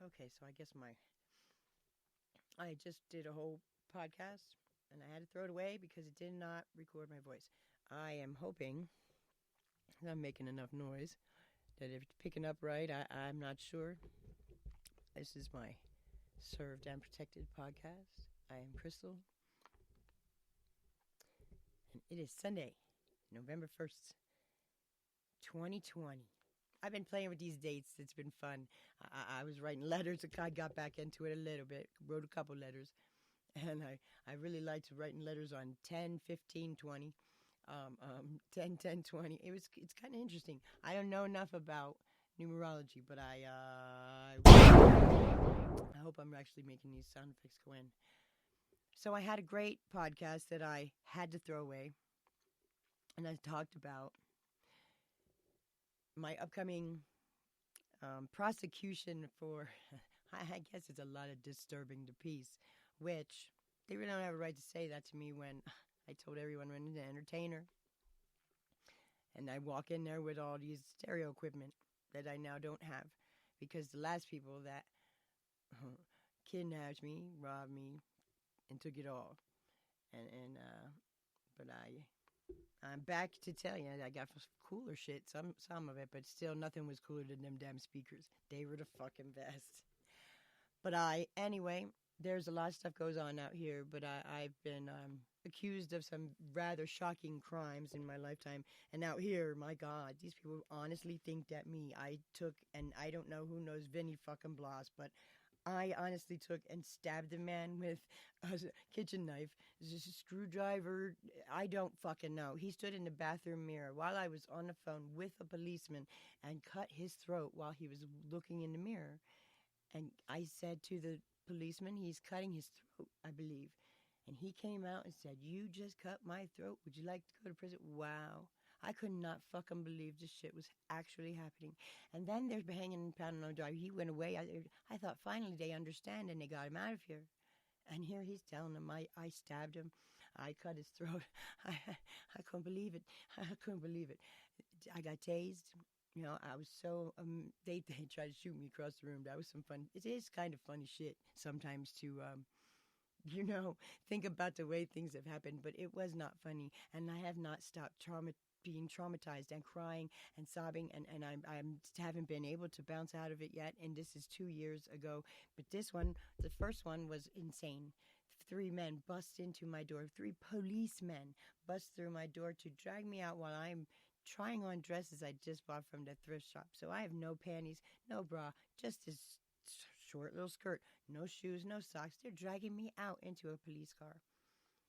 Okay, so I guess I just did a whole podcast and I had to throw it away because it did not record my voice. I am hoping that I'm making enough noise that if it's picking up right, I'm not sure. This is my Served and Protected podcast. I am Crystal, and it is Sunday, November 1st, 2020. I've been playing with these dates. It's been fun. I was writing letters. I got back into it a little bit, wrote a couple letters. And I really liked writing letters on 10, 15, 20. 10, 10, 20. It's kind of interesting. I don't know enough about numerology, but I hope I'm actually making these sound effects go in. So I had a great podcast that I had to throw away, and I talked about my upcoming prosecution for, I guess it's a lot of disturbing the peace, which they really don't have a right to say that to me when I told everyone I'm an entertainer. And I walk in there with all these stereo equipment that I now don't have because the last people that kidnapped me, robbed me, and took it all. But I'm back to tell you I got cooler shit, some of it, but still nothing was cooler than them damn speakers. They were the fucking best. But anyway, there's a lot of stuff goes on out here, but I've been accused of some rather shocking crimes in my lifetime. And out here, my God, these people honestly think that I took, and I don't know who knows Vinny fucking Blas, but I honestly took and stabbed a man with a kitchen knife, just a screwdriver. I don't fucking know. He stood in the bathroom mirror while I was on the phone with a policeman and cut his throat while he was looking in the mirror. And I said to the policeman, he's cutting his throat, I believe. And he came out and said, "You just cut my throat. Would you like to go to prison?" Wow. I could not fucking believe this shit was actually happening. And then they're hanging and pounding on the door. He went away. I thought finally they understand and they got him out of here. And here he's telling them I stabbed him. I cut his throat. I couldn't believe it. I couldn't believe it. I got tased. You know, I was so, they tried to shoot me across the room. That was some fun. It is kind of funny shit sometimes to, think about the way things have happened, but it was not funny. And I have not stopped being traumatized and crying and sobbing, and I haven't been able to bounce out of it yet. And this is 2 years ago. But this one, the first one was insane. 3 men bust into my door. 3 policemen bust through my door to drag me out while I'm trying on dresses I just bought from the thrift shop. So I have no panties, no bra, just this short little skirt, no shoes, no socks. They're dragging me out into a police car.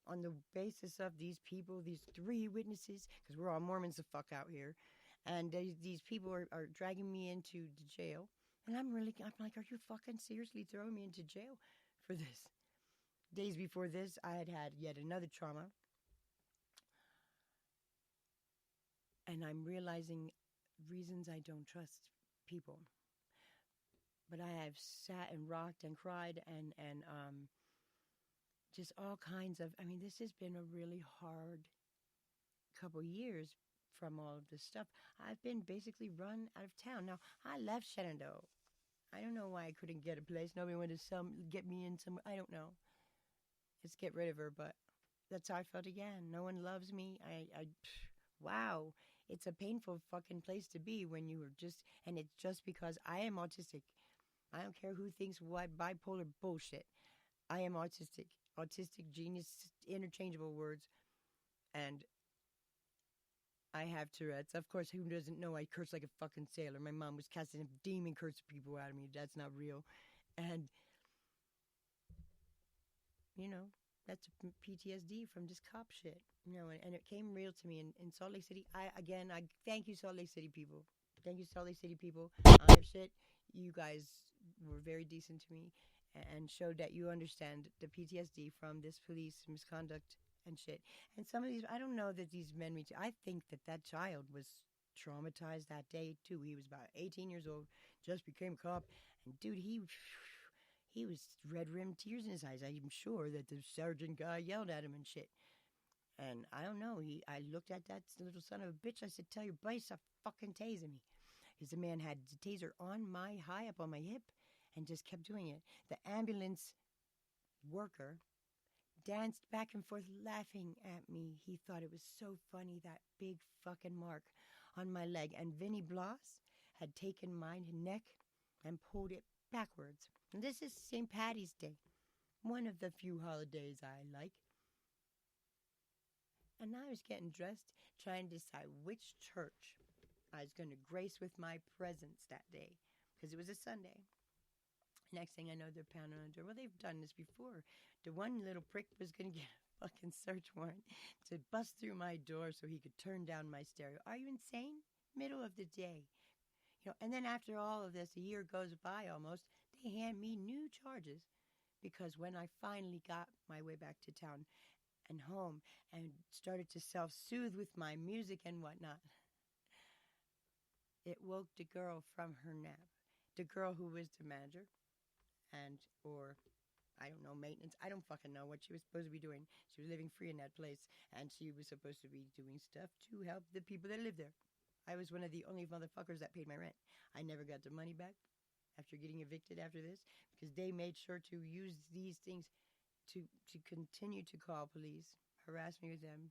On the basis of these people, these 3 witnesses, because we're all Mormons the fuck out here, and these people are dragging me into the jail. And I'm like, are you fucking seriously throwing me into jail for this? Days before this, I had yet another trauma. And I'm realizing reasons I don't trust people. But I have sat and rocked and cried and just all kinds of, this has been a really hard couple years from all of this stuff. I've been basically run out of town. Now, I left Shenandoah. I don't know why I couldn't get a place. Nobody wanted to get me in somewhere. I don't know. Let's get rid of her, but that's how I felt again. No one loves me. Wow. It's a painful fucking place to be when you were and it's just because I am autistic. I don't care who thinks what bipolar bullshit. I am autistic. Autistic, genius, interchangeable words. And I have Tourette's. Of course, who doesn't know I curse like a fucking sailor? My mom was casting demon curse people out of me. That's not real. And, that's PTSD from this cop shit. And it came real to me in Salt Lake City. I thank you, Salt Lake City people. Thank you, Salt Lake City people. Shit, you guys were very decent to me and showed that you understand the PTSD from this police misconduct and shit. And some of these, I don't know that these men I think that child was traumatized that day too. He was about 18 years old, just became a cop, and dude, he was red-rimmed tears in his eyes. I'm sure that the sergeant guy yelled at him and shit. And I don't know. I looked at that little son of a bitch. I said, "Tell your buddy stop fucking tasing me." Because the man had the taser high up on my hip, and just kept doing it. The ambulance worker danced back and forth laughing at me. He thought it was so funny, that big fucking mark on my leg. And Vinnie Bloss had taken my neck and pulled it backwards. And this is St. Patty's Day, one of the few holidays I like. And I was getting dressed, trying to decide which church I was going to grace with my presence that day, because it was a Sunday. Next thing I know, they're pounding on the door. Well, they've done this before. The one little prick was going to get a fucking search warrant to bust through my door so he could turn down my stereo. Are you insane? Middle of the day. And then after all of this, a year goes by almost, they hand me new charges, because when I finally got my way back to town and home and started to self-soothe with my music and whatnot, it woke the girl from her nap. The girl who was the manager or I don't know, maintenance. I don't fucking know what she was supposed to be doing. She was living free in that place, and she was supposed to be doing stuff to help the people that live there. I was one of the only motherfuckers that paid my rent. I never got the money back after getting evicted after this, because they made sure to use these things to continue to call police, harass me with them,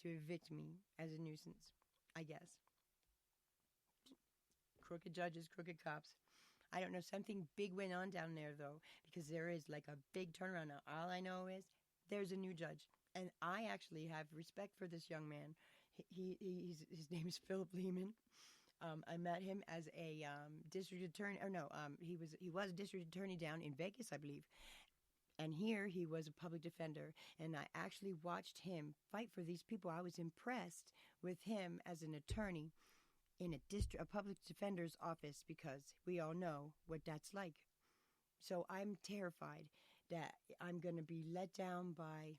to evict me as a nuisance, I guess. Crooked judges, crooked cops. I don't know. Something big went on down there, though, because there is like a big turnaround now. All I know is there's a new judge, and I actually have respect for this young man. His name is Philip Lehman. I met him as a district attorney. Or no, he was a district attorney down in Vegas, I believe. And here he was a public defender, and I actually watched him fight for these people. I was impressed with him as an attorney in a public defender's office, because we all know what that's like. So I'm terrified that I'm going to be let down by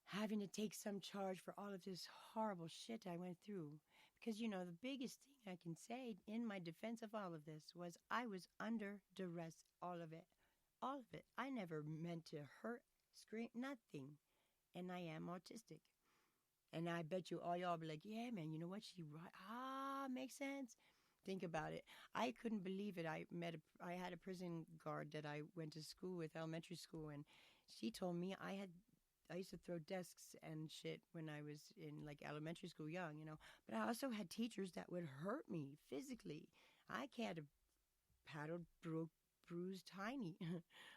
having to take some charge for all of this horrible shit I went through. Because, the biggest thing I can say in my defense of all of this was I was under duress, all of it. All of it. I never meant to hurt, scream, nothing. And I am autistic. And I bet you all y'all be like, yeah, man, you know what? She right. Makes sense. Think about it. I couldn't believe it. I had a prison guard that I went to school with, elementary school, and she told me I used to throw desks and shit when I was in like elementary school young, But I also had teachers that would hurt me physically. I had a paddled, bruised Heine.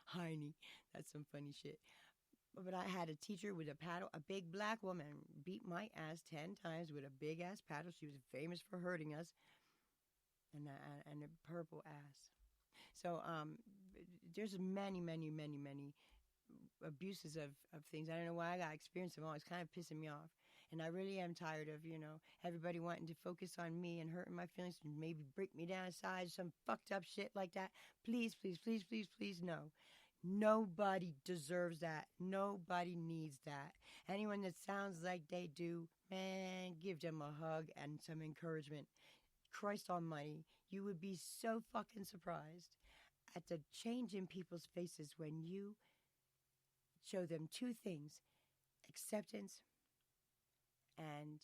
Heine. That's some funny shit. But I had a teacher with a paddle, a big black woman, beat my ass 10 times with a big ass paddle. She was famous for hurting us, and a purple ass. So there's many abuses of things. I don't know why I got experience them all. It's kind of pissing me off. And I really am tired of, everybody wanting to focus on me and hurting my feelings and maybe break me down inside, some fucked up shit like that. Please, please, please, please, please, no. Nobody deserves that. Nobody needs that. Anyone that sounds like they do, man, give them a hug and some encouragement. Christ almighty, you would be so fucking surprised at the change in people's faces when you show them two things: acceptance and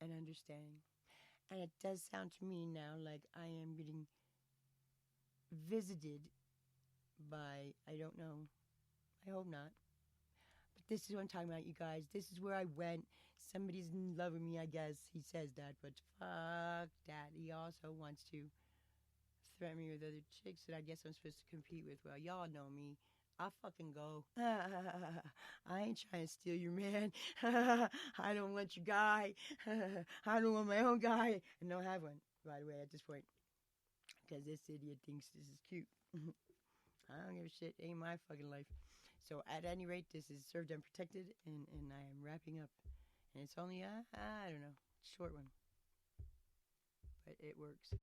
understanding. And it does sound to me now like I am getting visited by, I don't know, I hope not. But this is what I'm talking about, you guys. This is where I went. Somebody's in love with me, I guess. He says that, but fuck that. He also wants to threaten me with other chicks that I guess I'm supposed to compete with. Well, y'all know me. I'll fucking go. I ain't trying to steal your man. I don't want your guy. I don't want my own guy. And don't have one, by the way, at this point. Because this idiot thinks this is cute. I don't give a shit. Ain't my fucking life. So at any rate, this is served and protected, and I am wrapping up. And it's only I don't know, short one. But it works.